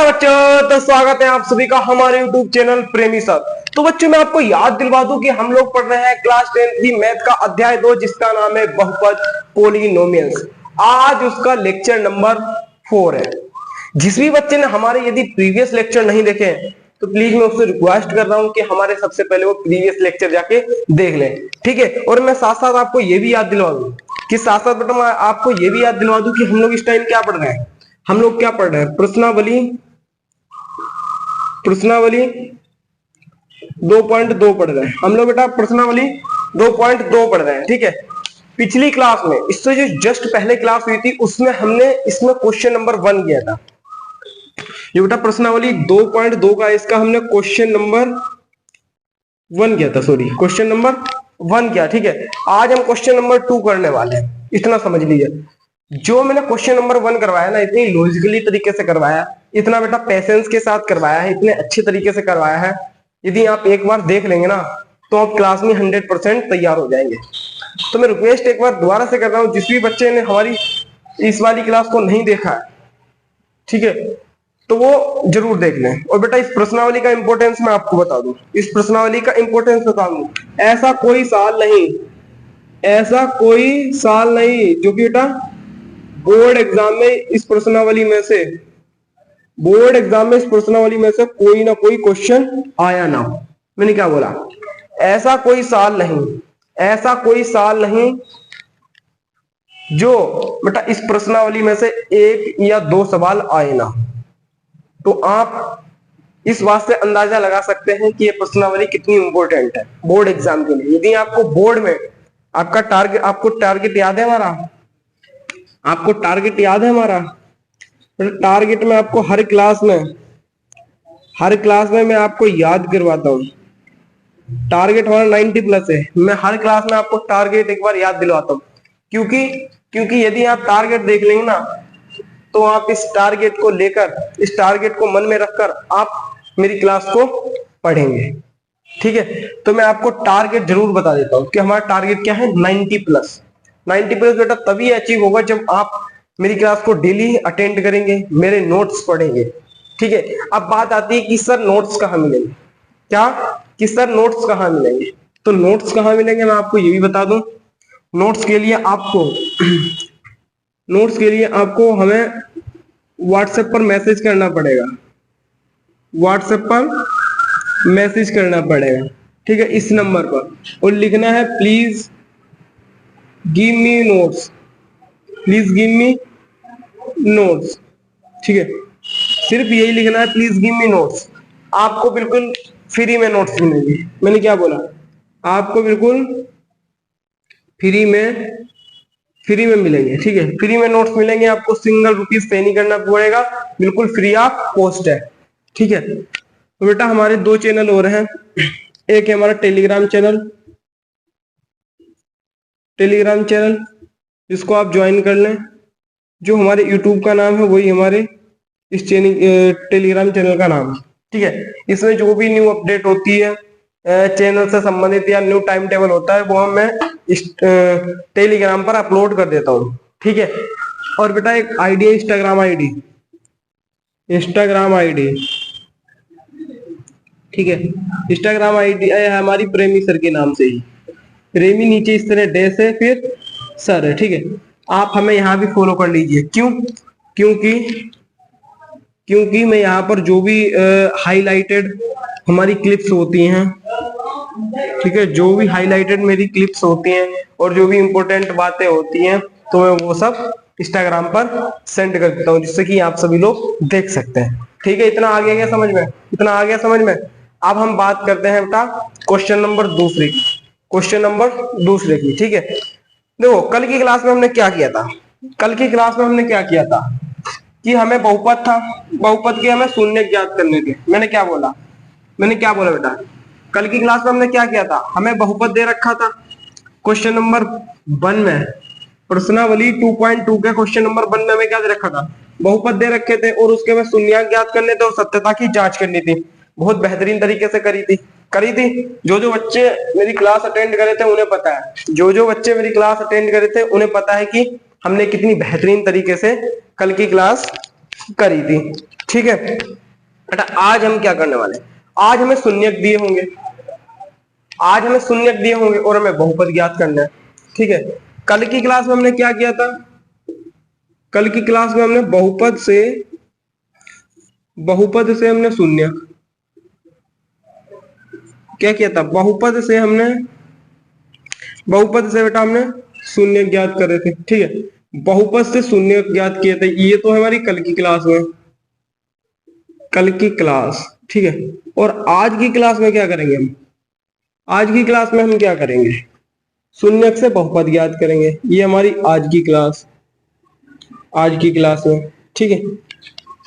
Hello बच्चों, तो स्वागत है आप सभी का हमारे YouTube चैनल प्रेमी सर। तो बच्चों मैं आपको याद दिलवा दूं कि हम लोग पढ़ रहे हैं क्लास 10 की मैथ का अध्याय 2 जिसका नाम है बहुपद पॉलिनोमियल्स। आज उसका लेक्चर नंबर 4 है। जिस भी बच्चे ने हमारे यदि प्रीवियस लेक्चर नहीं देखे हैं तो प्लीज मैं उससे रिक्वेस्ट कर रहा हूं कि हमारे सबसे पहले वो प्रीवियस लेक्चर जाके देख लें, ठीक है। और मैं साथ साथ आपको ये भी याद दिलवा दूं कि साथ साथ बेटा मैं आपको ये भी याद दिलवा दूं कि हम लोग इस टाइम क्या पढ़ रहे हैं। हम लोग क्या पढ़ रहे हैं? प्रश्नावली 2.2 पढ़ रहे हैं हम लोग बेटा। प्रश्नावली 2.2 पढ़ रहे हैं, ठीक है। पिछली क्लास में, इससे जो जस्ट पहले क्लास हुई थी उसमें हमने इसमें क्वेश्चन नंबर 1 किया था। ये बेटा प्रश्नावली 2.2 का इसका हमने क्वेश्चन नंबर 1 किया था, सॉरी क्वेश्चन नंबर 1 किया, ठीक है। आज हम क्वेश्चन नंबर 2 करने वाले हैं, इतना समझ लीजिए। जो मैंने क्वेश्चन नंबर 1 करवाया ना, इतनी लॉजिकली तरीके से करवाया, इतना बेटा पेशेंस के साथ करवाया है, इतने अच्छे तरीके से करवाया है। यदि आप एक बार देख लेंगे ना तो आप क्लास में 100% तैयार हो जाएंगे। तो मैं रिक्वेस्ट एक बार दोबारा से कर रहा हूं, जिस भी बच्चे ने हमारी इस वाली क्लास को नहीं देखा है, ठीक है, तो वो जरूर देख लें। और बेटा इस प्रश्नावली का इंपॉर्टेंस मैं आपको बता दूं, इस प्रश्नावली का इंपॉर्टेंस बता दूं। ऐसा कोई साल नहीं, ऐसा कोई साल नहीं जो कि बेटा बोर्ड एग्जाम में इस प्रश्नावली में से, बोर्ड एग्जाम में इस प्रश्नावली में से कोई ना कोई क्वेश्चन आया ना हो। मैंने क्या बोला? ऐसा कोई साल नहीं, ऐसा कोई साल नहीं जो बेटा इस प्रश्नावली में से 1 या 2 सवाल आए ना। तो आप इस बात से अंदाजा लगा सकते हैं कि ये प्रश्नावली कितनी इंपॉर्टेंट है बोर्ड एग्जाम के लिए। यदि आपको बोर्ड में आपका टारगेट, आपको टारगेट याद है हमारा, आपको टारगेट याद है हमारा टारगेट में आपको हर क्लास में मैं आपको याद करवाता हूँ। टारगेट हमारा 90+ है। मैं हर क्लास में आपको टारगेट एक बार याद दिलवाता हूँ, क्योंकि यदि आप टारगेट देख लेंगे ना तो आप इस टारगेट को लेकर, इस टारगेट को मन में रखकर आप मेरी क्लास को पढ़ेंगे, ठीक है। तो मैं आपको टारगेट जरूर बता देता हूँ कि हमारा टारगेट क्या है, 90+। 90+ बेटा तभी अचीव होगा जब आप मेरी क्लास को डेली अटेंड करेंगे, मेरे नोट्स पढ़ेंगे, ठीक है। अब बात आती है कि सर नोट्स कहाँ मिलेंगे, क्या कि सर नोट्स कहाँ मिलेंगे। तो नोट्स कहाँ मिलेंगे मैं आपको ये भी बता दूं। नोट्स के लिए आपको नोट्स के लिए आपको हमें व्हाट्सएप पर मैसेज करना पड़ेगा, व्हाट्सएप पर मैसेज करना पड़ेगा, ठीक है, इस नंबर पर। और लिखना है please give me notes, please give me notes, ठीक है। सिर्फ यही लिखना है, प्लीज गिव मी नोट्स। आपको बिल्कुल फ्री में नोट्स मिलेंगे। मैंने क्या बोला? आपको बिल्कुल फ्री में मिलेंगे, ठीक है। फ्री में नोट्स मिलेंगे, आपको सिंगल रुपीज पे नहीं करना पड़ेगा, बिल्कुल फ्री ऑफ कॉस्ट है, ठीक है। तो बेटा हमारे 2 चैनल और हैं। एक है हमारा टेलीग्राम चैनल, जिसको आप ज्वाइन कर लें। जो हमारे यूट्यूब का नाम है वही हमारे इस टेलीग्राम चैनल का नाम है, ठीक है। इसमें जो भी न्यू अपडेट होती है चैनल से संबंधित या न्यू टाइम टेबल होता है वो मैं इस टेलीग्राम पर अपलोड कर देता हूँ, ठीक है। और बेटा एक आईडी है, इंस्टाग्राम आईडी, ठीक है। इंस्टाग्राम आईडी है हमारी प्रेमी सर के नाम से ही, प्रेमी नीचे इस तरह डैश है फिर सर है, ठीक है। आप हमें यहाँ भी फॉलो कर लीजिए। क्यों? क्योंकि मैं यहाँ पर जो भी हाईलाइटेड हमारी क्लिप्स होती हैं, ठीक है, जो भी हाईलाइटेड मेरी क्लिप्स होती हैं और जो भी इंपॉर्टेंट बातें होती हैं तो मैं वो सब इंस्टाग्राम पर सेंड कर देता हूँ, जिससे कि आप सभी लोग देख सकते हैं, ठीक है। इतना आ गया समझ में? इतना आ गया समझ में? अब हम बात करते हैं बेटा क्वेश्चन नंबर दूसरे की, ठीक है। देखो कल की क्लास में हमने क्या किया था, कि हमें बहुपद के हमें शून्य ज्ञात करने थे। मैंने क्या बोला बेटा? कल की क्लास में हमने क्या किया था, हमें बहुपद दे रखा था क्वेश्चन नंबर 1 में, प्रश्नावली 2.2 के क्वेश्चन नंबर 1 में हमें क्या दे रखा था, बहुपद दे रखे थे और उसके में शून्य ज्ञात करने थे और सत्यता की जांच करनी थी। बहुत बेहतरीन तरीके से करी थी। जो बच्चे मेरी क्लास अटेंड करे थे उन्हें पता है, जो बच्चे मेरी क्लास अटेंड करे थे उन्हें पता है कि हमने कितनी बेहतरीन तरीके से कल की क्लास करी थी। ठीक है बेटा, आज हम क्या करने वाले हैं, आज हमें शून्यक दिए होंगे, आज हमें शून्यक दिए होंगे और हमें बहुपद ज्ञात करना है। ठीक है, कल की क्लास में हमने क्या किया था, कल की क्लास में हमने बहुपद से हमने शून्यक क्या किया था, बहुपद से बेटा हमने शून्य ज्ञात कर रहे थे। ठीक है, बहुपद से शून्य ज्ञात किए थे, ये तो है हमारी कल की क्लास में, कल की क्लास। ठीक है, और आज की क्लास में क्या करेंगे हम, आज की क्लास में हम क्या करेंगे, शून्यक से बहुपद ज्ञात करेंगे। ये हमारी आज की क्लास, आज की क्लास में। ठीक है,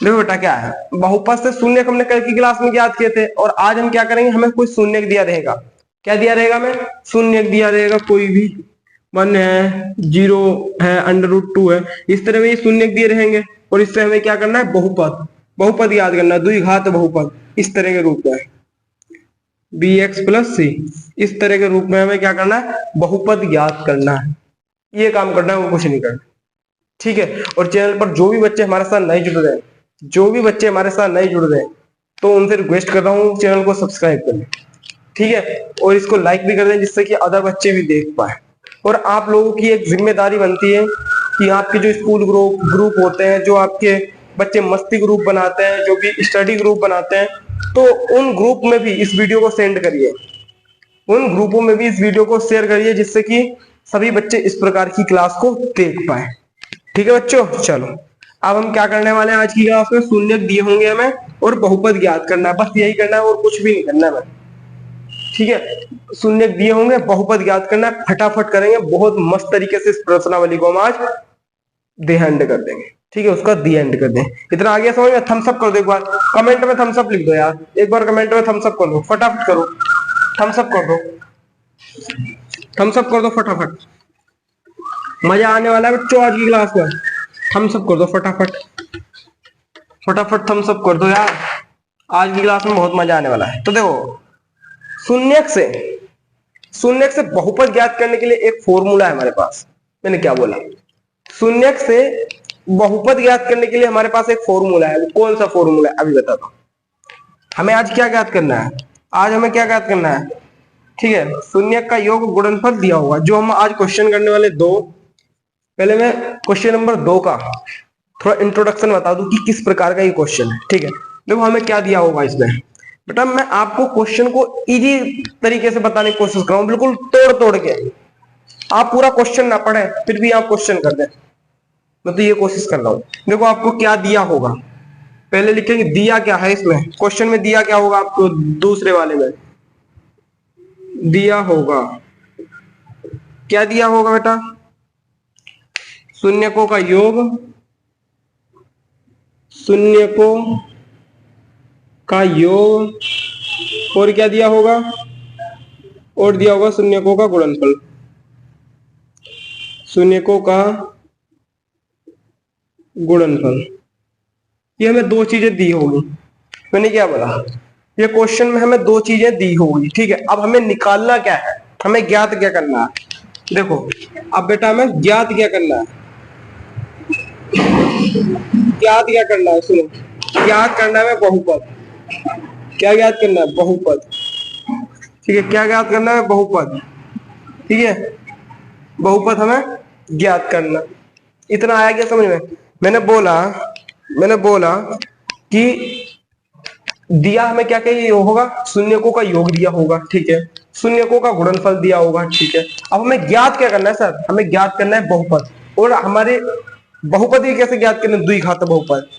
देखो बेटा क्या है, बहुपद से शून्यक हमने कल की क्लास में ज्ञात किए थे और आज हम क्या करेंगे, हमें कोई शून्यक दिया रहेगा। क्या दिया रहेगा, हमें शून्यक दिया रहेगा, कोई भी 1 है, 0 है, √2 है, इस तरह में ये शून्यक दिए रहेंगे और इससे हमें क्या करना है, बहुपद याद करना है, द्विघात बहुपद, इस तरह के रूप में bx + c, इस तरह के रूप में हमें क्या करना है, बहुपद ज्ञात करना है। ये काम करना है, वो कुछ नहीं करना। ठीक है, और चैनल पर जो भी बच्चे हमारे साथ नहीं जुड़ रहे हैं, तो उनसे रिक्वेस्ट कर रहा हूँ चैनल को सब्सक्राइब करें। ठीक है, और इसको लाइक भी कर दें जिससे कि अदर बच्चे भी देख पाए। और आप लोगों की एक जिम्मेदारी बनती है कि आपके जो स्कूल ग्रुप होते हैं, जो आपके बच्चे मस्ती ग्रुप बनाते हैं, जो भी स्टडी ग्रुप बनाते हैं, तो उन ग्रुप में भी इस वीडियो को सेंड करिए, उन ग्रुपों में भी इस वीडियो को शेयर करिए जिससे कि सभी बच्चे इस प्रकार की क्लास को देख पाए। ठीक है बच्चों, चलो अब हम क्या करने वाले हैं, आज की क्लास में शून्यक दिए होंगे हमें और बहुपद ज्ञात करना है, बस यही करना है और कुछ भी नहीं करना है। ठीक है, शून्यक दिए होंगे, बहुपद ज्ञात करना है, फटाफट करेंगे, बहुत मस्त तरीके से इस प्रश्नावली को हम आज दे एंड कर देंगे। ठीक है, उसका दी एंड कर दें। इतना आ गया समझ में, थम्स अप कर दो, एक बार कमेंट में थम्स अप लिख दो यार, एक बार कमेंट में थम्स अप कर दो, फटाफट करो, थम्स अप कर दो, थम्स अप कर दो फटाफट, मजा आने वाला है बच्चों आज की क्लास में। थम्स अप कर दो फटाफट, फटाफट थम्स अप कर दो यार, आज की क्लास में बहुत मजा आने वाला है। तो देखो, शून्यक से बहुपद ज्ञात करने के लिए एक फॉर्मूला है हमारे पास। मैंने क्या बोला, शून्यक से बहुपद ज्ञात करने के लिए हमारे पास एक फॉर्मूला है। वो कौन सा फॉर्मूला है अभी बताता हूं। हमें आज क्या ज्ञात करना है, आज हमें क्या ज्ञात करना है, ठीक है, शून्यक का योग गुणनफल दिया होगा, जो हम आज क्वेश्चन करने वाले दो। पहले मैं क्वेश्चन नंबर 2 का थोड़ा इंट्रोडक्शन बता दूं कि किस प्रकार का ये क्वेश्चन है। ठीक है, देखो हमें क्या दिया होगा इसमें, बेटा मैं आपको क्वेश्चन को इजी तरीके से बताने की कोशिश कर रहा हूं, बिल्कुल तोड़ के। आप पूरा क्वेश्चन ना पढ़े फिर भी आप क्वेश्चन कर दें, मैं तो ये कोशिश कर रहा हूं। देखो आपको क्या दिया होगा, पहले लिखेंगे दिया क्या है, इसमें क्वेश्चन में दिया क्या होगा आपको, दूसरे वाले में दिया होगा, क्या दिया होगा बेटा, शून्यकों का योग, शून्यकों का योग, और क्या दिया होगा, और दिया होगा शून्यकों का गुणनफल, शून्यकों का गुणनफल। ये हमें दो चीजें दी होगी। मैंने क्या बोला, ये क्वेश्चन में हमें दो चीजें दी होगी। ठीक है, अब हमें निकालना क्या है, हमें ज्ञात क्या करना है। देखो अब बेटा हमें ज्ञात क्या करना है, ज्ञात क्या करना है, सुनो, ज्ञात करना है बहुपद। क्या ज्ञात करना है, बहुपद। ठीक है, क्या ज्ञात करना है, बहुपद। ठीक है, बहुपद हमें ज्ञात करना। इतना आया क्या समझ में। मैंने बोला कि दिया हमें क्या क्या होगा, शून्यकों का योग दिया होगा। ठीक है, शून्यकों का गुणनफल दिया होगा। ठीक है, अब हमें ज्ञात क्या करना है सर, हमें ज्ञात करना है बहुपद। और हमारे बहुपद ही कैसे ज्ञात करना है, द्विघात बहुपद।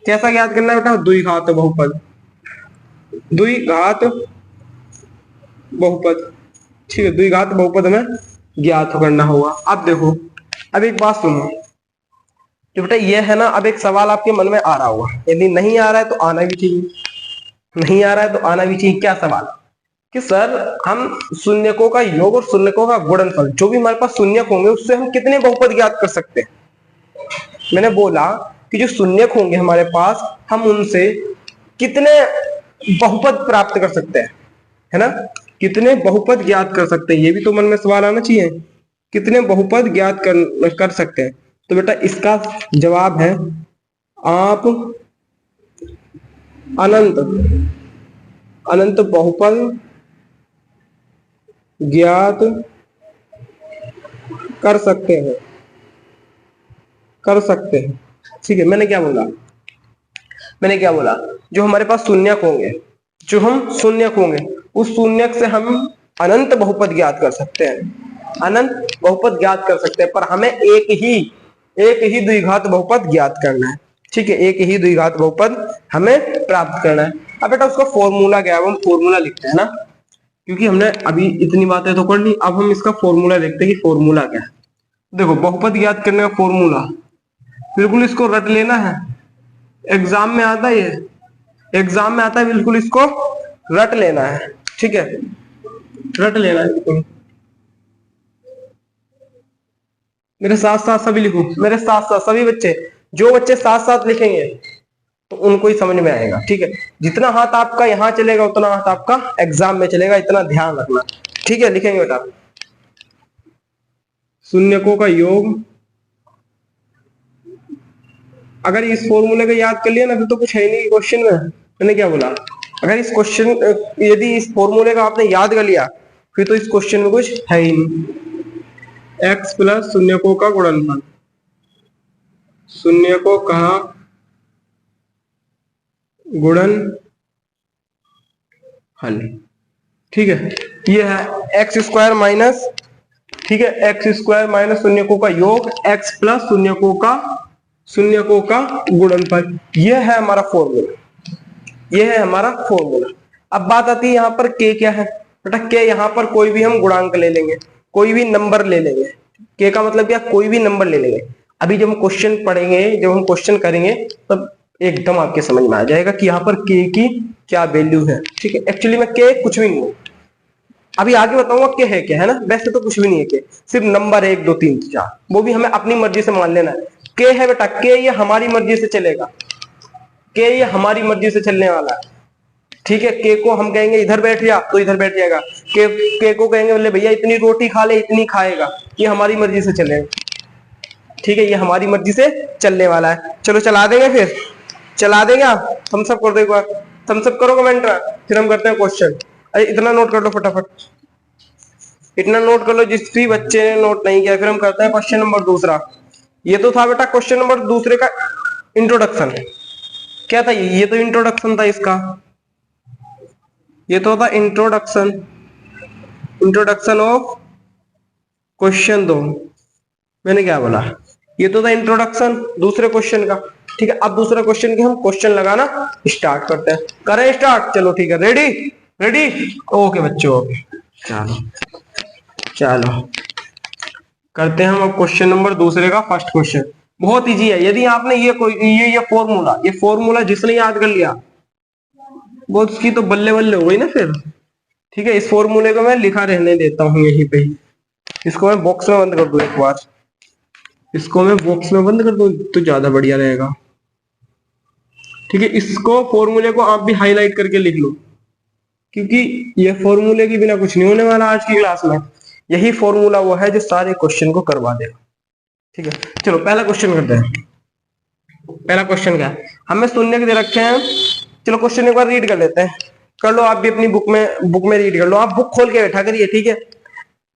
कैसा ज्ञात करना है बेटा, द्विघात बहुपद, द्विघात बहुपद। ठीक है, द्विघात बहुपद हमें ज्ञात करना होगा। अब देखो, अब एक बात सुनो, तो बेटा ये है ना, अब एक सवाल आपके मन में आ रहा होगा, यदि नहीं आ रहा है तो आना भी चाहिए, नहीं आ रहा है तो आना भी चाहिए। क्या सवाल, कि सर हम शून्यकों का योग और शून्यकों का गुणनफल, जो भी हमारे पास शून्यक होंगे उससे हम कितने बहुपद ज्ञात कर सकते हैं। मैंने बोला कि जो शून्यक होंगे हमारे पास, हम उनसे कितने बहुपद प्राप्त कर सकते हैं, है ना, कितने बहुपद ज्ञात कर सकते हैं, ये भी तो मन में सवाल आना चाहिए, कितने बहुपद ज्ञात कर सकते हैं। तो बेटा इसका जवाब है आप अनंत अनंत बहुपद ज्ञात कर सकते हैं, कर सकते हैं। ठीक है, मैंने क्या बोला, मैंने क्या बोला, जो हमारे पास शून्यक होंगे, जो हम शून्यक होंगे, उस शून्यक से हम अनंत बहुपद ज्ञात कर सकते हैं, अनंत बहुपद ज्ञात कर सकते हैं, पर हमें एक ही द्विघात बहुपद ज्ञात करना है। ठीक है, एक ही द्विघात बहुपद हमें प्राप्त करना है। अब बेटा उसका फॉर्मूला क्या है, हम फॉर्मूला लिखते हैं ना, क्योंकि हमने अभी इतनी बातें तो कर ली, अब हम इसका फॉर्मूला देखते हैं कि फॉर्मूला क्या है। देखो, बहुपद ज्ञात करने का फॉर्मूला, बिल्कुल इसको रट लेना है, एग्जाम में आता है, ये एग्जाम में आता है, बिल्कुल इसको रट लेना है। ठीक है, रट लेना है बिल्कुल। मेरे साथ साथ सभी लिखो, मेरे साथ साथ सभी बच्चे, जो बच्चे साथ साथ लिखेंगे तो उनको ही समझ में आएगा। ठीक है, जितना हाथ आपका यहाँ चलेगा उतना हाथ आपका एग्जाम में चलेगा, इतना ध्यान रखना। ठीक है, लिखेंगे बेटा, शून्यकों का योग। अगर इस फॉर्मूले को याद कर लिया ना, फिर तो कुछ है ही नहीं क्वेश्चन में। मैंने क्या बोला, अगर इस क्वेश्चन, यदि इस फॉर्मूले का आपने याद कर लिया, फिर तो इस क्वेश्चन में कुछ है ही नहीं। x प्लस शून्यकों का गुणनफल, शून्यकों का गुणनफल। ठीक है, ये है एक्स स्क्वायर माइनस, ठीक है, एक्स स्क्वायर माइनस शून्यकों का योग, x प्लस शून्यकों का गुणनफल। ये है हमारा फॉर्मूला, ये है हमारा फॉर्मूला। अब बात आती है यहाँ पर k क्या है बेटा, k यहाँ पर कोई भी हम गुणांक ले लेंगे, कोई भी नंबर ले लेंगे। k का मतलब क्या, कोई भी नंबर ले लेंगे। अभी जब हम क्वेश्चन पढ़ेंगे, जब हम क्वेश्चन करेंगे, तब एकदम आपके समझ में आ जाएगा कि यहाँ पर k की क्या वैल्यू है। ठीक है, एक्चुअली में k कुछ भी नहीं है, अभी आगे बताऊंगा k है क्या, है ना। वैसे तो कुछ भी नहीं है k, सिर्फ नंबर 1 2 3 4, वो भी हमें अपनी मर्जी से मान लेना है। k है बेटा, k ये हमारी मर्जी से चलेगा, k ये हमारी मर्जी से चलने वाला है। ठीक है, के को हम कहेंगे इधर बैठ जा तो इधर बैठ जाएगा, के को कहेंगे बोले भैया इतनी रोटी खा ले, इतनी खाएगा, ये हमारी मर्जी से चलेगा। ठीक है, ये हमारी मर्जी से चलने वाला है। चलो चला देंगे, फिर चला देंगे आप, थम्स अप कर दो एक बार, थम्स अप करो कमेंट में, फिर हम करते हैं क्वेश्चन। अरे इतना नोट कर लो फटाफट, इतना नोट कर लो जिस भी बच्चे ने नोट नहीं किया। फिर हम करते हैं क्वेश्चन नंबर दूसरा। ये तो था बेटा क्वेश्चन नंबर दूसरे का इंट्रोडक्शन। क्या था ये तो इंट्रोडक्शन था इसका, ये तो था इंट्रोडक्शन, इंट्रोडक्शन ऑफ क्वेश्चन 2। मैंने क्या बोला, ये तो था इंट्रोडक्शन दूसरे क्वेश्चन का। ठीक है, अब दूसरे क्वेश्चन के हम क्वेश्चन लगाना स्टार्ट करते हैं। करें स्टार्ट, चलो ठीक है, रेडी रेडी, ओके बच्चों, ओके, चलो चलो करते हैं हम अब क्वेश्चन नंबर दूसरे का फर्स्ट क्वेश्चन। बहुत इजी है, यदि आपने ये फॉर्मूला जिसने याद कर लिया वो उसकी तो बल्ले बल्ले हो गई ना फिर। ठीक है, इस फॉर्मूले को मैं लिखा रहने देता हूँ यहीं पे ही, इसको मैं बॉक्स में बंद कर दूं एक बार, इसको मैं बॉक्स में बंद कर दूं तो ज्यादा बढ़िया रहेगा। ठीक है, इसको फॉर्मूले को आप भी हाईलाइट करके लिख लो, क्योंकि ये फॉर्मूले के बिना कुछ नहीं होने वाला आज की क्लास में। यही फॉर्मूला वो है जो सारे क्वेश्चन को करवा देगा। ठीक है, चलो पहला क्वेश्चन करते हैं। पहला क्वेश्चन क्या है, हमें शून्य दे रखे हैं। चलो क्वेश्चन एक बार रीड कर लेते हैं, कर लो आप भी अपनी बुक में रीड कर लो, आप बुक खोल के बैठा करिए। ठीक है,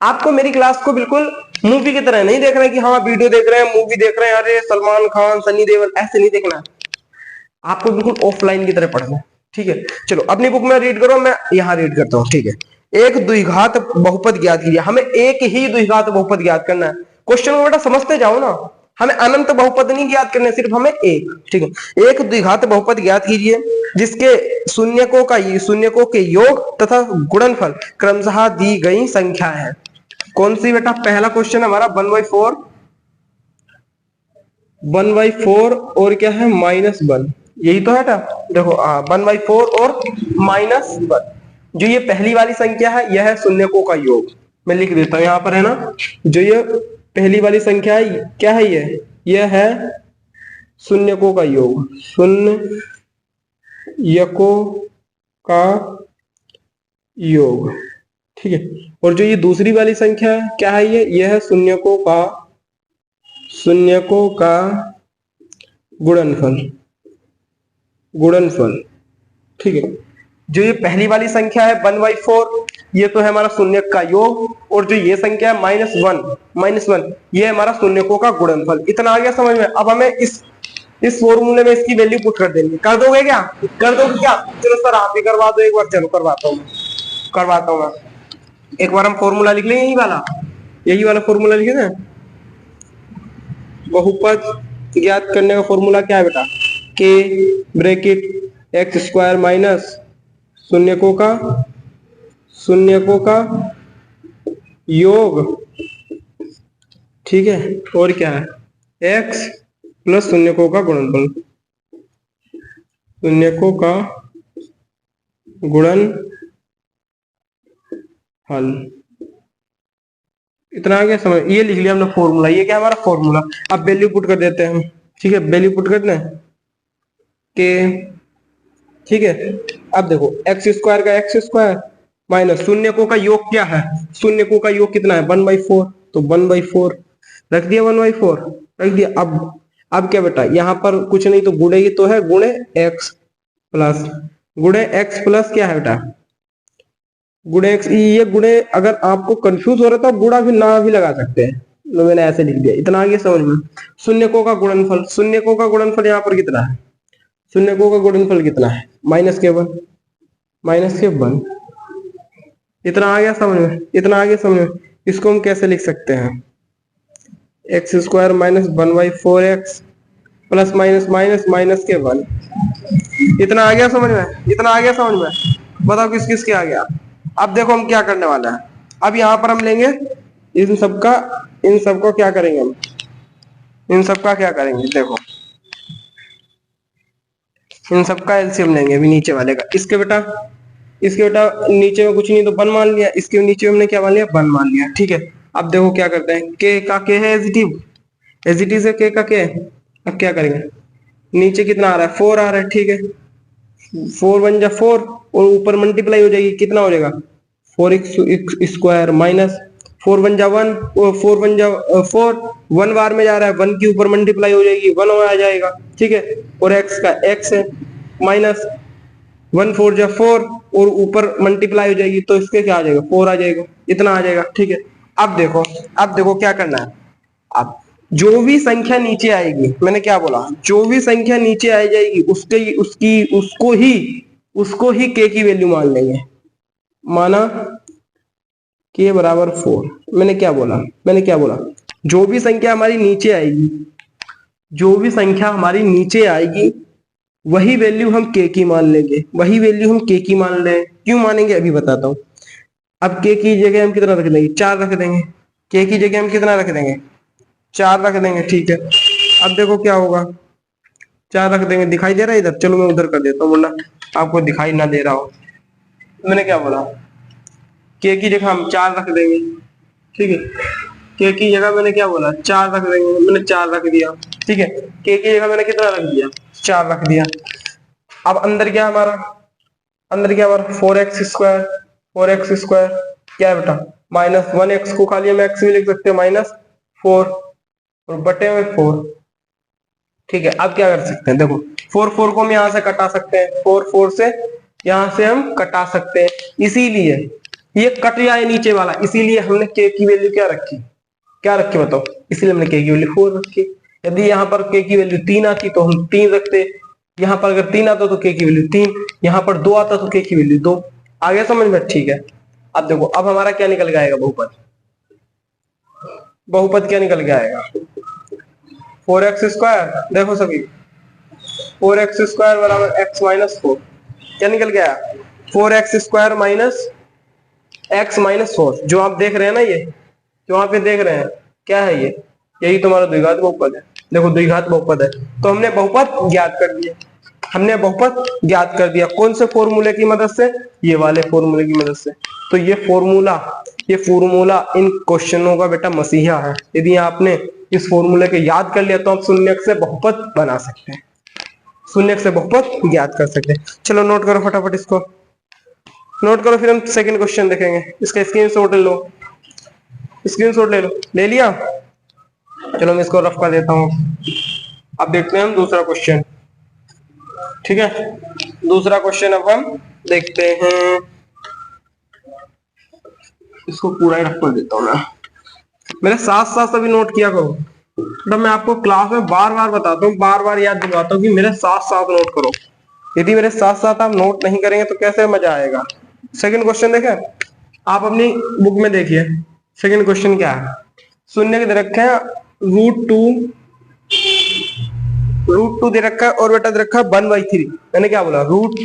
आपको मेरी क्लास को बिल्कुल मूवी की तरह नहीं देखना है कि हाँ वीडियो देख रहे हैं, मूवी देख रहे हैं, अरे सलमान खान सनी देओल, ऐसे नहीं देखना है, आपको बिल्कुल ऑफलाइन की तरह पढ़ना है। ठीक है, चलो अपनी बुक में रीड करो, मैं यहाँ रीड करता हूँ। ठीक है, एक द्विघात बहुपद ज्ञात कीजिए, हमें एक ही द्विघात बहुपद ज्ञात करना है। क्वेश्चन को बेटा समझते जाओ ना, हमें अनंत बहुपद नहीं ज्ञात करने, सिर्फ हमें एक। ठीक है, एक द्विघात बहुपद ज्ञात कीजिए जिसके शून्यकों के योग तथा गुणनफल क्रमशः दी गई संख्या है। कौन सी बेटा, पहला क्वेश्चन हमारा 1/4 और क्या है -1, यही तो है ना। देखो 1/4 और -1, जो ये पहली वाली संख्या है यह है शून्यकों का योग। मैं लिख देता हूं यहाँ पर, है ना, जो ये पहली वाली संख्या है क्या है, यह है शून्यकों का योग, शून्यकों का योग। ठीक है, और जो ये दूसरी वाली संख्या है क्या है, यह है शून्यकों का गुणनफल। गुणनफल, ठीक है। जो ये पहली वाली संख्या है 1/4, ये तो है हमारा शून्यक का योग, और जो ये संख्या है -1, ये हमारा शून्यकों का गुणनफल। इतना आ गया समझ में। अब हमें इस फॉर्मूले में इसकी वैल्यू पुट कर देंगे। कर दोगे क्या? कर दोगे क्या? चलो सर आप ही करवा दो एक बार। चलो करवाता हूँ मैं। एक बार हम फॉर्मूला लिख लेंगे, यही वाला फॉर्मूला लिखे थे। बहुपद ज्ञात करने का फॉर्मूला क्या है बेटा? के ब्रैकेट एक्स स्क्वायर माइनस शून्यकों का योग, ठीक है, और क्या है? एक्स प्लस शून्यकों का गुणनफल, शून्यकों का गुणनफल। इतना आ गया समझ? ये लिख लिया हमने फॉर्मूला। ये क्या हमारा फॉर्मूला। अब वैल्यू पुट कर देते हैं हम, ठीक है। वैल्यू पुट कर दें के, ठीक है। अब देखो एक्स स्क्वायर का एक्स स्क्वायर माइनस शून्यकों का योग क्या है? शून्यकों का योग कितना है? 1/4, तो 1/4 रख दिया, 1/4 रख दिया। अब क्या बेटा, यहाँ पर कुछ नहीं तो गुणे ही तो है, गुणे एक्स प्लस क्या है बेटा? गुणे एक्स। ये गुणे अगर आपको कंफ्यूज हो रहा है तो आप गुणा भी ना भी लगा सकते हैं, तो मैंने ऐसे लिख दिया। इतना आगे समझ में। शून्यकों का गुणनफल यहाँ पर कितना है? शून्यकों का गुणनफल कितना है? -1। इतना आ गया समझ में। इसको हम कैसे लिख सकते हैं? X square minus 1/4x plus minus के 1। इतना आ गया समझ में। बताओ किस किस के आ गया? अब देखो हम क्या करने वाला है। अब यहाँ पर हम लेंगे इन सबका क्या करेंगे हम? इन सबका क्या करेंगे? देखो इन सबका एलसीएम लेंगे अभी नीचे वाले का। इसके बेटा नीचे में कुछ नहीं तो 1 मान लिया, इसके नीचे में हमने क्या मान लिया? 1 मान लिया, ठीक है। अब देखो क्या करते हैं, के का के है एज इट इज है, के का के। अब क्या करेंगे? नीचे कितना आ रहा है? 4 आ रहा है, ठीक है। 4 1 जा 4, और ऊपर मल्टीप्लाई हो जाएगी, कितना हो जाएगा? 4x स्क्वायर माइनस 4 1 जा 1, और 4 1 जा 4, 1 बार में जा रहा है, 1 के ऊपर मल्टीप्लाई हो जाएगी, 1 आ जाएगा, ठीक है। और x का x है माइनस 1 4 जा 4, और ऊपर मल्टीप्लाई हो जाएगी, तो इसके क्या आ जाएगा? 4 आ जाएगा। इतना आ जाएगा, ठीक है। अब देखो क्या करना है। अब जो भी संख्या नीचे आएगी, मैंने क्या बोला? जो भी संख्या नीचे आ जाएगी उसको ही के की वैल्यू मान लेंगे। माना के बराबर 4। मैंने क्या बोला? जो भी संख्या हमारी नीचे आएगी वही वैल्यू हम के की मान लेंगे। क्यों मानेंगे अभी बताता हूं। अब के की जगह हम कितना रख देंगे? 4 रख देंगे। के की जगह हम कितना रख देंगे? 4 रख देंगे, ठीक है। अब देखो क्या होगा, 4 रख देंगे। दिखाई दे रहा है इधर? चलो मैं उधर कर देता हूँ, वरना आपको दिखाई ना दे रहा हो। मैंने क्या बोला? के की जगह हम 4 रख देंगे, ठीक है। के की जगह मैंने क्या बोला? 4 रख देंगे। मैंने 4 रख दिया, ठीक है। के की जगह मैंने कितना रख दिया? 4 रख दिया। अब अंदर क्या हमारा? 4x स्क्वायर क्या है बेटा? -1x को खाली हम x भी लिख सकते हैं, -4 और बटे में 4, ठीक है। अब क्या कर सकते हैं? देखो 4 को हम यहाँ से कटा सकते हैं, 4 से यहाँ से हम कटा सकते हैं, इसीलिए ये कट जाए नीचे वाला, इसीलिए हमने के की वैल्यू क्या रखी बताओ? इसीलिए हमने के की वैल्यू 4 रखी। यदि यहाँ पर के की वैल्यू 3 आती तो हम 3 रखते। यहाँ पर अगर 3 आता तो के की वैल्यू 3, यहाँ पर 2 आता तो के की वैल्यू 2। आगे समझ में? ठीक है। अब देखो, अब हमारा क्या निकल के आएगा? बहुपद क्या निकल के आएगा? 4x square. देखो सभी, 4x स्क्वायर बराबर x माइनस 4। क्या निकल गया? 4x square minus x minus 4। जो आप देख रहे हैं ना, ये जो आप देख रहे हैं, क्या है ये? यही तुम्हारा द्विघात बहुपद है। देखो द्विघात बहुपद है, तो हमने बहुपद ज्ञात कर दिया। कौन से फॉर्मूले की मदद से? ये वाले फॉर्मूले की मदद से। तो ये फॉर्मूला इन क्वेश्चनों का बेटा मसीहा है। यदि आपने इस फॉर्मूले को याद कर लिया तो आप शून्यक से बहुपद बना सकते हैं, शून्यक से बहुपद ज्ञात कर सकते हैं। चलो नोट करो फटाफट, इसको नोट करो, फिर हम सेकंड क्वेश्चन देखेंगे। इसका स्क्रीनशॉट ले लो। ले लिया? चलो मैं इसको रफ कर देता हूँ। अब देखते हैं हम दूसरा क्वेश्चन, ठीक। ठीक है, दूसरा क्वेश्चन अब हम देखते हैं। इसको पूरा ही रख कर देता हूँ मैं, मेरे साथ साथ सभी नोट किया करो। तो मैं आपको क्लास में बार बार बताता हूँ, बार बार याद दिलवाता हूँ कि मेरे साथ साथ नोट करो। यदि मेरे साथ साथ आप नोट नहीं करेंगे तो कैसे मजा आएगा। सेकंड क्वेश्चन देखें, आप अपनी बुक में देखिए। सेकंड क्वेश्चन क्या है, शून्य के दे रखे हैं रूट टू दे रखा है और बेटा दे रखा है 1/3। मैंने क्या बोला, रूट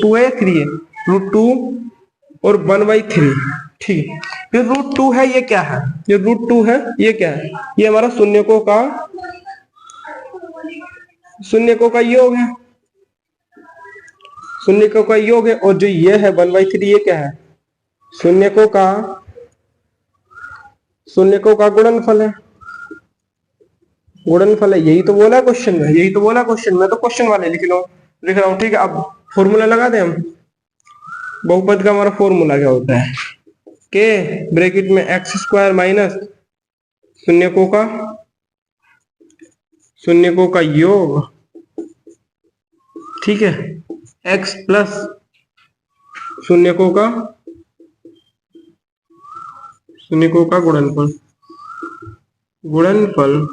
टू है 3 है, रूट टू और 1/3। ठीक है, फिर रूट टू है, ये क्या है, ये रूट टू है, ये क्या है, ये हमारा शून्यकों का योग है, शून्यकों का योग है। और जो ये है 1/3, ये क्या है, शून्यकों का गुणनफल है, गुणनफल है। यही तो बोला क्वेश्चन में, यही तो बोला क्वेश्चन में, तो क्वेश्चन वाले लिख रहा हूँ। ठीक है, अब फॉर्मूला लगा दे हम। बहुपद का हमारा फॉर्मूला क्या होता है, के ब्रैकेट में x² माइनस शून्यकों का योग, ठीक है, x प्लस शून्यकों का गुणनफल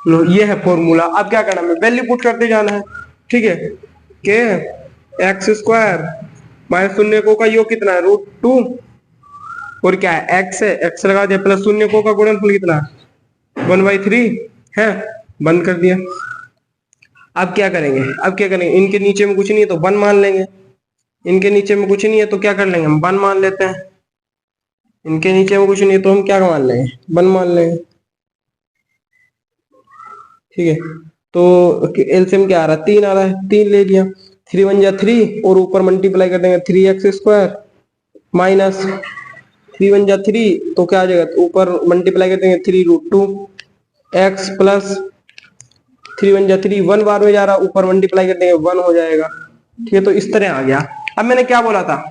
लो, ये है फॉर्मूला। अब क्या करना है, वैल्यू पुट करते जाना है। ठीक है, के x² माइनस शून्यकों का योग कितना है, √2, और क्या है, x है, x लगा दिया, प्लस शून्यकों का गुणनफल कितना है, 1/3 है, बंद कर दिया। अब क्या करेंगे, इनके नीचे में कुछ नहीं है तो 1 मान लेंगे, इनके नीचे में कुछ नहीं है तो क्या कर लेंगे, हम 1 मान लेते हैं। इनके नीचे में कुछ नहीं है तो हम क्या मान लेंगे, 1 मान लेंगे। ठीक है, तो एलसीएम क्या आ रहा है, 3 आ रहा है, 3 ले लिया, 3 1 जा 3 और ऊपर मल्टीप्लाई कर देंगे 3x² माइनस 3 1 जा 3, तो क्या आ जाएगा, ऊपर मल्टीप्लाई कर देंगे 3√2 x प्लस 3 1 जा 3, 1 बार में जा रहा, ऊपर मल्टीप्लाई कर देंगे 1 हो जाएगा। ठीक है, तो इस तरह आ गया। अब मैंने क्या बोला था,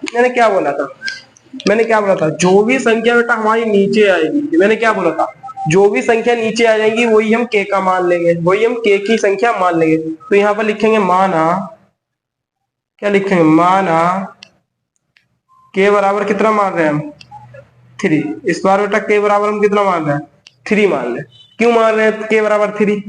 जो भी संख्या बेटा हमारी नीचे आएगी, मैंने क्या बोला था, जो भी संख्या नीचे आ जाएगी वही हम k का मान लेंगे, वही हम k की संख्या मान लेंगे। तो यहाँ पर लिखेंगे माना, क्या लिखेंगे, माना k बराबर कितना मान रहे हैं हम, 3। इस बार बेटा k बराबर हम कितना मान रहे हैं, 3 मान रहे हैं। क्यों मान रहे हैं k बराबर 3,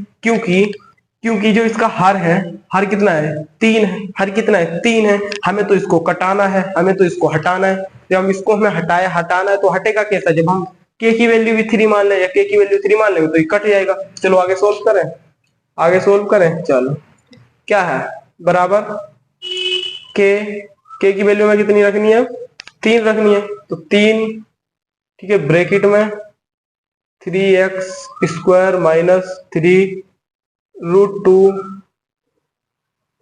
क्योंकि जो इसका हर है, हर कितना है, 3 है, हर कितना है, 3 है। हमें तो इसको कटाना है, हमें तो इसको हटाना है। जब हम इसको हमें हटाना है तो हटेगा कैसा, जब हम k की वैल्यू भी 3 मान लें या k की वैल्यू 3 मान लेंगे तो ये कट जाएगा। चलो आगे सोल्व करें। चलो क्या है, बराबर k की वैल्यू में कितनी रखनी है, 3 रखनी है, तो 3, ठीक है, ब्रैकेट में 3x² माइनस 3√2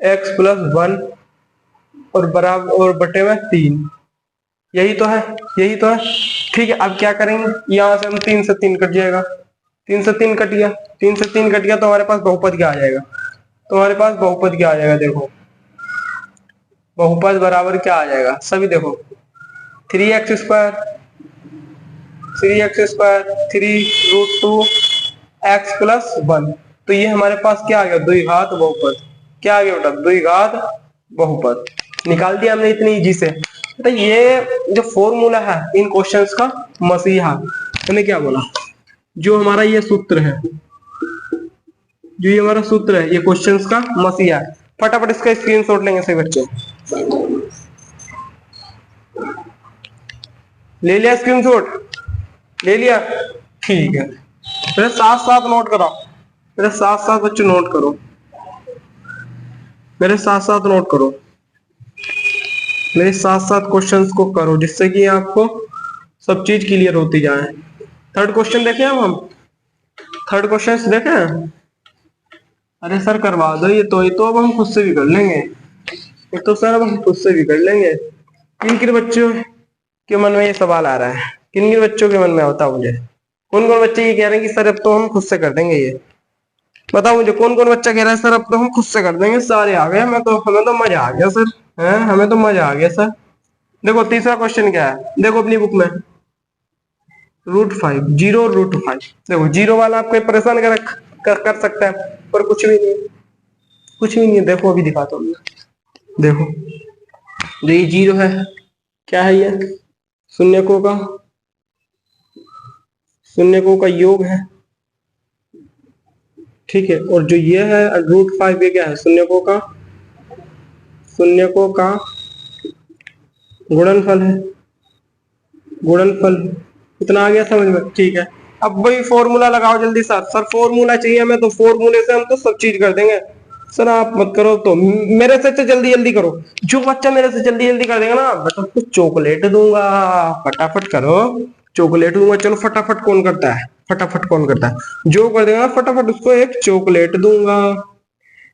x प्लस 1 और बराबर और बटे में 3, यही तो है। ठीक है, अब क्या करेंगे, यहां से हम 3 से 3 कट जाएगा, 3 से 3 कट गया तो हमारे पास बहुपद क्या आ जाएगा, देखो बहुपद बराबर क्या आ जाएगा, सभी देखो 3x² 3√2 x प्लस 1, तो ये हमारे पास क्या आ गया, द्विघात बहुपद। क्या आ गया बेटा, द्विघात बहुपद। निकाल दिया हमने इतनी इजी से। तो ये जो फॉर्मूला है इन क्वेश्चंस का मसीहा, मैंने क्या बोला, जो हमारा ये सूत्र है, ये क्वेश्चंस का मसीहा है। फटाफट इसका स्क्रीनशॉट लेंगे सभी बच्चे, ले लिया स्क्रीनशॉट, ले लिया, ठीक है। मेरे साथ साथ नोट करो, मेरे साथ साथ बच्चे नोट करो, मेरे साथ साथ नोट करो, मेरे साथ साथ क्वेश्चंस को करो, जिससे कि आपको सब चीज क्लियर होती जाए। थर्ड क्वेश्चन देखें अब हम, थर्ड क्वेश्चन देखें। अरे सर करवा दो, ये तो अब हम खुद से भी कर लेंगे, ये तो सर अब हम खुद से भी कर लेंगे। किन किन बच्चों के मन में ये सवाल आ रहा है, किन किन बच्चों के मन में होता मुझे, कौन कौन बच्चे ये कह रहे हैं कि सर अब तो हम खुद से कर देंगे, ये बताओ मुझे, कौन कौन बच्चा कह रहा है सर अब तो हम खुद से कर देंगे। सारे आ गए, हमें तो मजा आ गया सर, हैं, हमें तो मजा आ गया सर। देखो तीसरा क्वेश्चन क्या है, देखो अपनी बुक में √5, 0 √5। देखो 0 वाला आपको परेशान कर सकता है, पर कुछ भी नहीं, कुछ भी नहीं है, देखो अभी दिखाता हूँ मैं। देखो जो ये 0 है, क्या है ये? शून्यकों का योग है, ठीक है। और जो ये है √5, ये क्या है? शून्यकों का गुणनफल है, गुणनफल। इतना आ गया समझ में? ठीक है। अब वही फॉर्मूला लगाओ जल्दी सर। सर फॉर्मूला चाहिए हमें, तो फॉर्मूले से हम तो सब चीज कर देंगे। सर आप मत करो तो, मेरे से अच्छा जल्दी जल्दी करो। जो बच्चा मेरे से जल्दी जल्दी कर देगा ना बेटा उसको चॉकलेट दूंगा। फटाफट करो, चॉकलेट दूंगा। चलो फटाफट कौन करता है? फटाफट कौन करता है? जो कर देगा ना फटाफट उसको एक चॉकलेट दूंगा।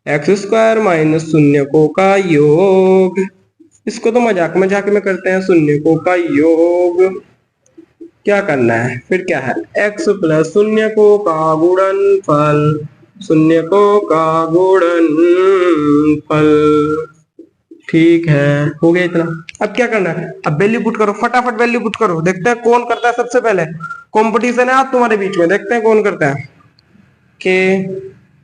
x² माइनस शून्यकों का योग। इसको तो मजाक मजाक में करते हैं, शून्यकों का योग। क्या करना है फिर? क्या है? x प्लस शून्यकों का गुणनफल, शून्यकों का गुणनफल। ठीक है, हो गया इतना। अब क्या करना है? अब वैल्यू पुट करो, फटाफट वैल्यू पुट करो। देखते हैं कौन करता है सबसे पहले। कंपटीशन है आज तुम्हारे बीच में, देखते हैं कौन करता है। के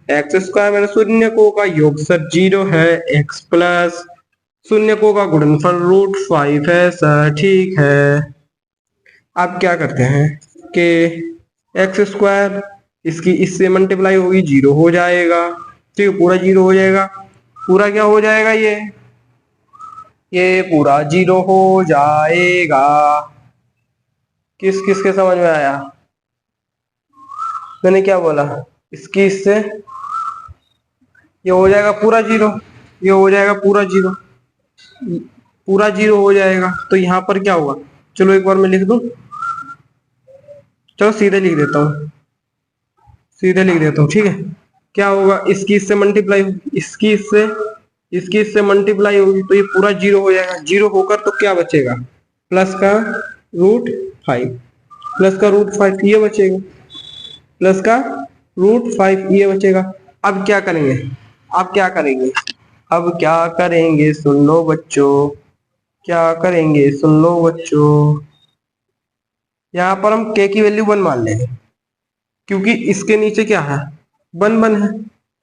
x² माइनस शून्यकों का योग सर 0 है, x प्लस शून्यकों का गुणनफल √5 है सर, ठीक है। आप क्या करते हैं कि x² इसकी इससे मल्टीप्लाई होगी, 0 हो जाएगा, ठीक है। पूरा 0 हो जाएगा। पूरा क्या हो जाएगा? ये पूरा 0 हो जाएगा। किस किस के समझ में आया? मैंने क्या बोला? इसकी इससे ये हो जाएगा पूरा 0, ये हो जाएगा पूरा 0, पूरा 0 हो जाएगा। तो यहाँ पर क्या होगा? चलो एक बार मैं लिख दूं, चलो सीधे लिख देता हूँ, सीधे लिख देता हूँ, ठीक है। क्या होगा? इसकी इससे मल्टीप्लाई होगी, इसकी इससे मल्टीप्लाई होगी, तो ये पूरा 0 हो जाएगा। 0 होकर तो क्या बचेगा? प्लस का √5, प्लस का √5 ये बचेगा, प्लस का √5 ये बचेगा। अब क्या करेंगे? अब क्या करेंगे? अब क्या करेंगे? सुन लो बच्चों, क्या करेंगे? सुन लो बच्चों। यहाँ पर हम k की वैल्यू 1 मान लेंगे, क्योंकि इसके नीचे क्या है? 1 है।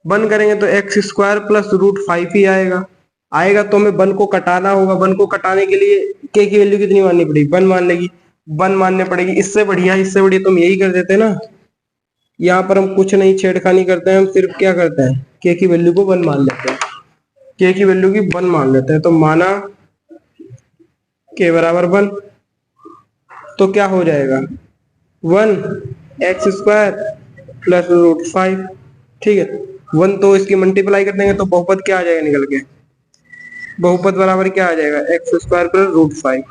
1 करेंगे तो x² प्लस √5 ही आएगा। आएगा तो हमें 1 को कटाना होगा। 1 को कटाने के लिए k की वैल्यू कितनी माननी पड़ेगी? 1 मान लेगी, 1 मानने पड़ेगी। इससे बढ़िया तो हम यही कर देते हैं ना। यहाँ पर हम कुछ नहीं छेड़खानी करते हैं, हम सिर्फ क्या करते हैं? k की वैल्यू को 1 मान लेते हैं, k की वैल्यू की 1 मान लेते हैं। तो माना k बराबर 1, तो क्या हो जाएगा? 1x² प्लस √5, ठीक है। 1 तो इसकी मल्टीप्लाई कर देंगे तो बहुपद क्या आ जाएगा निकल के? बहुपद बराबर क्या आ जाएगा? x² plus √5।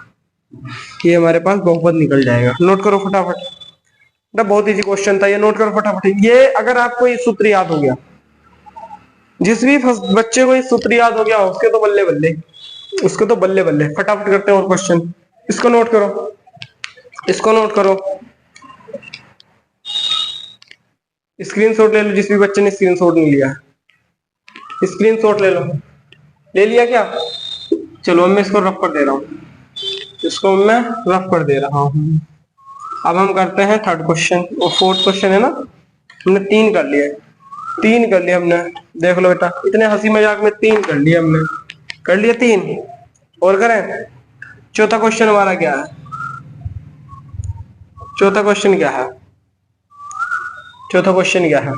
ये हमारे पास बहुपद निकल जाएगा। नोट करो फटाफट, बहुत इजी क्वेश्चन था ये, नोट करो फटाफट। ये अगर आपको ये सूत्र याद हो गया, जिस भी बच्चे को ये सूत्र याद हो गया उसके तो बल्ले बल्ले, उसके तो बल्ले बल्ले। फटाफट करते हैं और क्वेश्चन। इसको नोट करो, इसको नोट करो, स्क्रीनशॉट ले लो। जिस भी बच्चे ने स्क्रीनशॉट नहीं लिया, स्क्रीनशॉट ले लो। ले लिया क्या? चलो मैं इसको रफ कर दे रहा हूँ, इसको मैं रफ कर दे रहा हूँ। अब हम करते हैं थर्ड क्वेश्चन और फोर्थ क्वेश्चन है ना। हमने 3 कर लिए, 3 कर लिए हमने। देख लो बेटा, इतने हंसी मजाक में 3 कर लिए हमने, कर लिए 3। और करें? चौथा क्वेश्चन हमारा क्या है? चौथा क्वेश्चन क्या है? चौथा क्वेश्चन क्या है?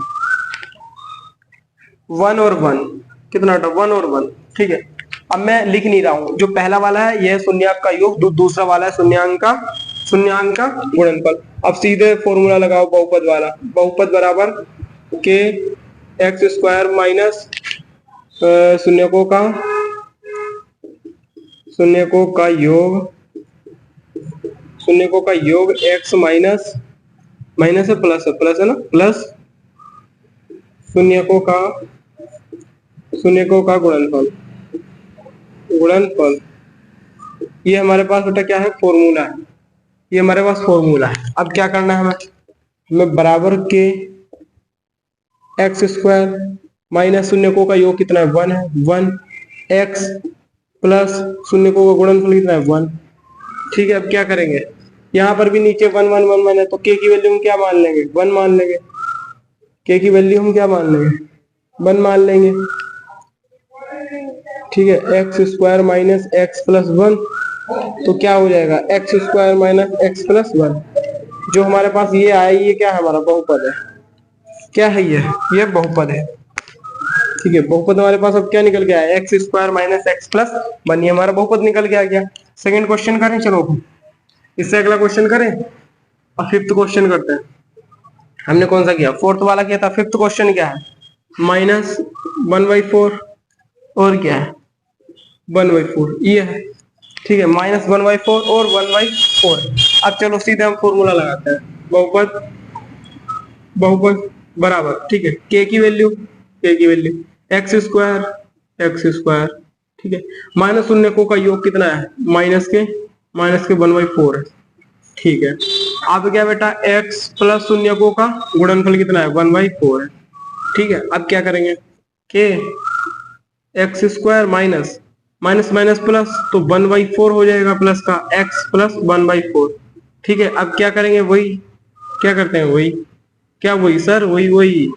1 और 1 कितना था? 1 और 1, ठीक है। अब मैं लिख नहीं रहा हूं। जो पहला वाला है यह शून्याक का योग, दूसरा वाला है शून्याक का गुणनफल। अब सीधे फॉर्मूला लगाओ बहुपद वाला। बहुपद बराबर के x² माइनस शून्यकों का योग x माइनस है, प्लस है ना, प्लस शून्यकों का गुणनफल। ये हमारे पास बेटा क्या है? फॉर्मूला है। ये हमारे पास फॉर्मूला है। अब क्या करना है हमें बराबर के x² माइनस शून्यकों का योग कितना है? 1 है, 1 x प्लस शून्यकों का गुणनफल कितना है? 1, ठीक है। अब क्या करेंगे? यहाँ पर भी नीचे 1 1 1 1 है, तो k की वैल्यू हम क्या मान लेंगे? 1 मान लेंगे। k की वैल्यू हम क्या मान लेंगे? 1 मान लेंगे। ठीक है, x square minus x plus one, तो क्या हो जाएगा x square minus x plus one. जो हमारे पास ये आया ये क्या है, हमारा बहुपद है। क्या है ये बहुपद है। ठीक है, बहुपद हमारे पास अब क्या निकल गया है, x square minus x plus one, ये हमारा बहुपद निकल के आ गया। सेकंड क्वेश्चन करें, चलो इससे अगला क्वेश्चन करें और फिफ्थ क्वेश्चन करते हैं। हमने कौन सा किया, फोर्थ वाला किया था। फिफ्थ क्वेश्चन क्या है, माइनस वन बाई फोर और क्या है वन बाई फोर, ये है। ठीक है, माइनस वन बाई फोर और वन बाई फोर। अब चलो सीधे हम फॉर्मूला लगाते हैं, बहुपद बहुपद बराबर, ठीक है, के की वैल्यू एक्स स्क्वायर, ठीक है, माइनस शून्यकों का योग कितना है, माइनस के वन बाई फोर है। ठीक है, अब क्या बेटा, x प्लस शून्यकों का गुणनफल कितना है, वन बाई फोर है। ठीक है, अब क्या करेंगे, के x square minus minus minus plus, तो वन बाई फोर हो जाएगा प्लस का x plus one by four. ठीक है, अब क्या करेंगे, वही क्या करते हैं, वही क्या, वही सर, वही वही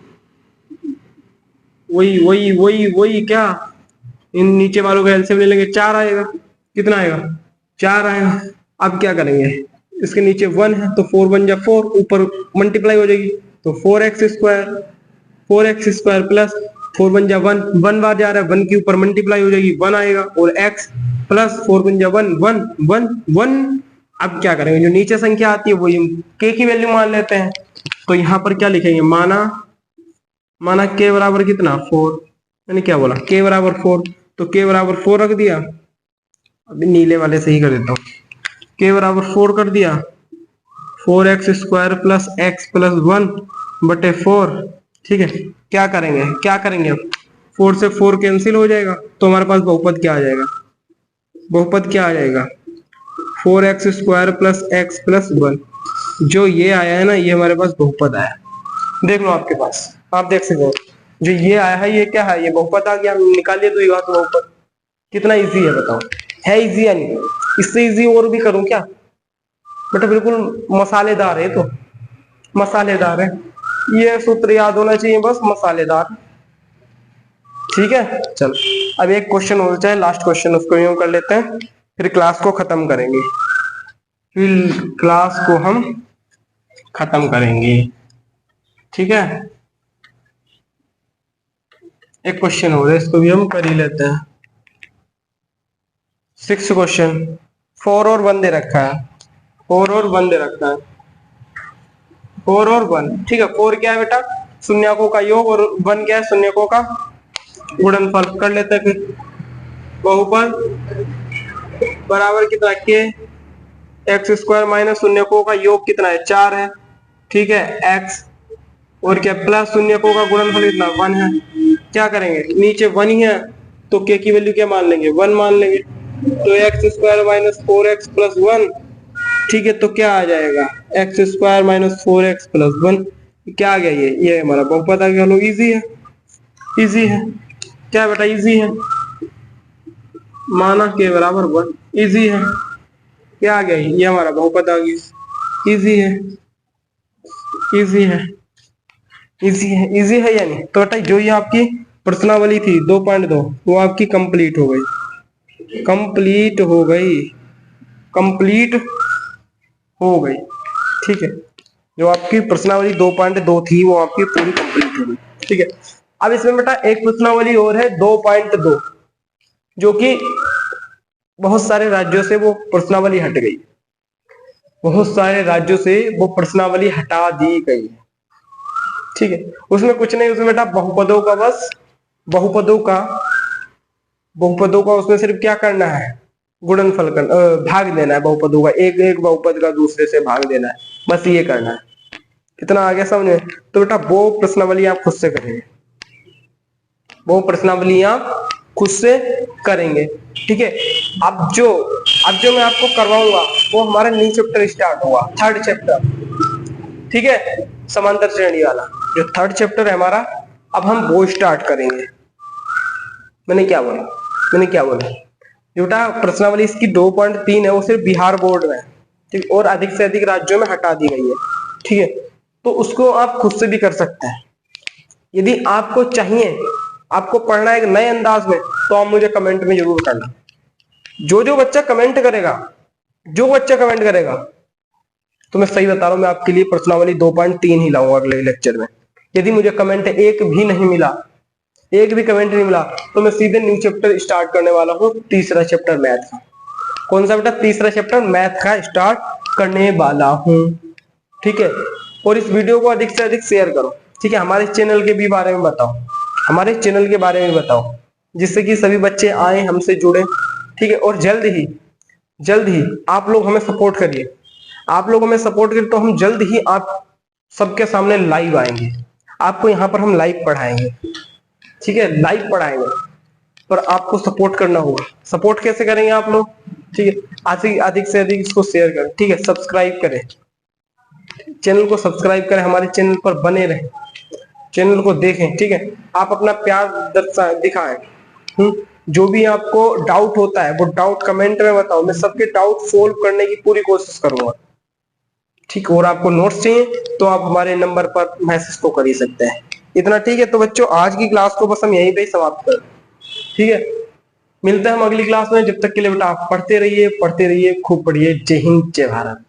वही वही वही वही क्या, इन नीचे वालों का एलसीएम ले लेंगे, चार आएगा। कितना आएगा, चार आएगा। अब क्या करेंगे, इसके नीचे वन है तो फोर वन जा फोर, ऊपर मल्टीप्लाई हो जाएगी तो four x square plus four one जा वन, वन बार जा रहा है, वन के ऊपर मल्टीप्लाई हो जाएगी, वन आएगा, और एक्स प्लस फोर वन जा वन, वन वन वन। अब क्या करेंगे, जो नीचे संख्या आती है वही के की वैल्यू मान लेते हैं। तो यहाँ पर क्या लिखेंगे, माना के बराबर कितना, फोर, मैंने क्या बोला, के बराबर फोर, तो के बराबर फोर रख दिया। अभी नीले वाले से ही कर देता हूँ, के बराबर फोर कर दिया, four x square plus x plus one बटे फोर। ठीक है, क्या करेंगे अब, फोर से फोर कैंसिल हो जाएगा, तो हमारे पास बहुपद क्या आ जाएगा, four x square plus x plus one. जो ये आया है ना, ये हमारे पास बहुपद आया। देख लो आपके पास, आप देख सकते हो, जो ये आया है ये क्या है, ये बहुपद आ गया, निकालिए तो ये बात बहुपद। कितना इजी है बताओ, है इजी या नहीं, इससे इजी और भी करूं क्या, बेटा बिल्कुल मसालेदार है, तो मसालेदार है, ये सूत्र याद होना चाहिए बस, मसालेदार। ठीक है, चल अब एक क्वेश्चन हो जाए, लास्ट क्वेश्चन, उसको यूं कर लेते हैं, फिर क्लास को खत्म करेंगे, ठीक है, एक क्वेश्चन हो रहा है, इसको भी हम कर ही लेते हैं। सिक्स क्वेश्चन, फोर और वन दे रखा है, फोर और वन, ठीक है, फोर क्या है बेटा, शून्यकों का योग, और वन क्या है, शून्यकों का गुणनफल। कर लेते हैं फिर, बहुपद बराबर कितना, के एक्स स्क्वायर माइनस शून्यकों का योग कितना है, चार है। ठीक है, एक्स और क्या प्लस शून्यकों का गुणनफल कितना, वन है। क्या करेंगे, नीचे वन ही है तो के की वैल्यू क्या मान लेंगे, वन मान लेंगे, तो x square minus four x plus one. ठीक है, तो क्या आ जाएगा, x square minus four x plus one, क्या आ गया, ये हमारा बहुपद आ गया। लो इजी है क्या बेटा, इजी है, माना के बराबर वन, इजी है, क्या आ गया, ये हमारा बहुपद आ गया। इजी है यानी, तो बेटा जो ये आपकी प्रश्नावली थी 2.2 वो आपकी कंप्लीट हो गई। ठीक है, जो आपकी प्रश्नावली 2.2 थी वो आपकी पूरी कंप्लीट हो गई। ठीक है, अब इसमें बेटा एक प्रश्नावली और है 2.2, जो कि बहुत सारे राज्यों से वो प्रश्नावली हट गई, हटा दी गई। ठीक है, उसमें कुछ नहीं, उसमें बेटा बहुपदों का उसमें सिर्फ क्या करना है, गुणनफल करना, भाग देना है बहुपदों का, एक बहुपद का दूसरे से भाग देना है, बस ये करना है। कितना आ गया समझ में, तो बेटा वो प्रश्नावली आप खुद से करेंगे। ठीक है, अब जो मैं आपको करवाऊंगा वो हमारा न्यू चैप्टर स्टार्ट हुआ, थर्ड चैप्टर। ठीक है, समांतर श्रेणी वाला जो थर्ड चैप्टर है हमारा, अब हम वो स्टार्ट करेंगे। मैंने क्या बोला, बेटा प्रश्नावली इसकी 2.3 है, वो सिर्फ बिहार बोर्ड में, ठीक, और अधिक से अधिक राज्यों में हटा दी गई है। ठीक है, तो उसको आप खुद से भी कर सकते हैं, यदि आपको चाहिए, आपको पढ़ना है एक नए अंदाज में, तो आप मुझे कमेंट में जरूर करना। जो बच्चा कमेंट करेगा, तो मैं सही बता रहा हूं, मैं आपके लिए प्रश्नावली 2.3 ही लाऊंगा अगले लेक्चर में। यदि मुझे कमेंट एक भी कमेंट नहीं मिला, तो मैं सीधे न्यू चैप्टर स्टार्ट करने वाला हूं, तीसरा चैप्टर मैथ का। कौन सा बेटा? तीसरा चैप्टर मैथ का स्टार्ट करने वाला हूं, ठीक है। और इस वीडियो को अधिक से अधिक शेयर करो, ठीक है। हमारे चैनल के भी बारे में बताओ, जिससे कि सभी बच्चे आए, हमसे जुड़े, ठीक है। और जल्द ही आप लोग हमें सपोर्ट करिए, तो हम जल्द ही आप सबके सामने लाइव आएंगे। आपको यहाँ पर हम लाइव पढ़ाएंगे, ठीक है, लाइव पढ़ाएंगे। पर आपको सपोर्ट करना होगा। सपोर्ट कैसे करेंगे आप लोग? ठीक है, अधिक से अधिक इसको शेयर करें, ठीक है। सब्सक्राइब करें, चैनल को सब्सक्राइब करें, हमारे चैनल पर बने रहें, चैनल को देखें, ठीक है। आप अपना प्यार दिखाएं। जो भी आपको डाउट होता है वो डाउट कमेंट में बताओ, मैं सबके डाउट सोल्व करने की पूरी कोशिश करूंगा, ठीक। और आपको नोट्स चाहिए तो आप हमारे नंबर पर मैसेज तो कर ही सकते हैं। इतना, ठीक है। तो बच्चों, आज की क्लास को बस हम यहीं पे समाप्त कर, ठीक है। मिलते हैं हम अगली क्लास में। जब तक के लिए बेटा आप पढ़ते रहिए, खूब पढ़िए। जय हिंद, जय भारत।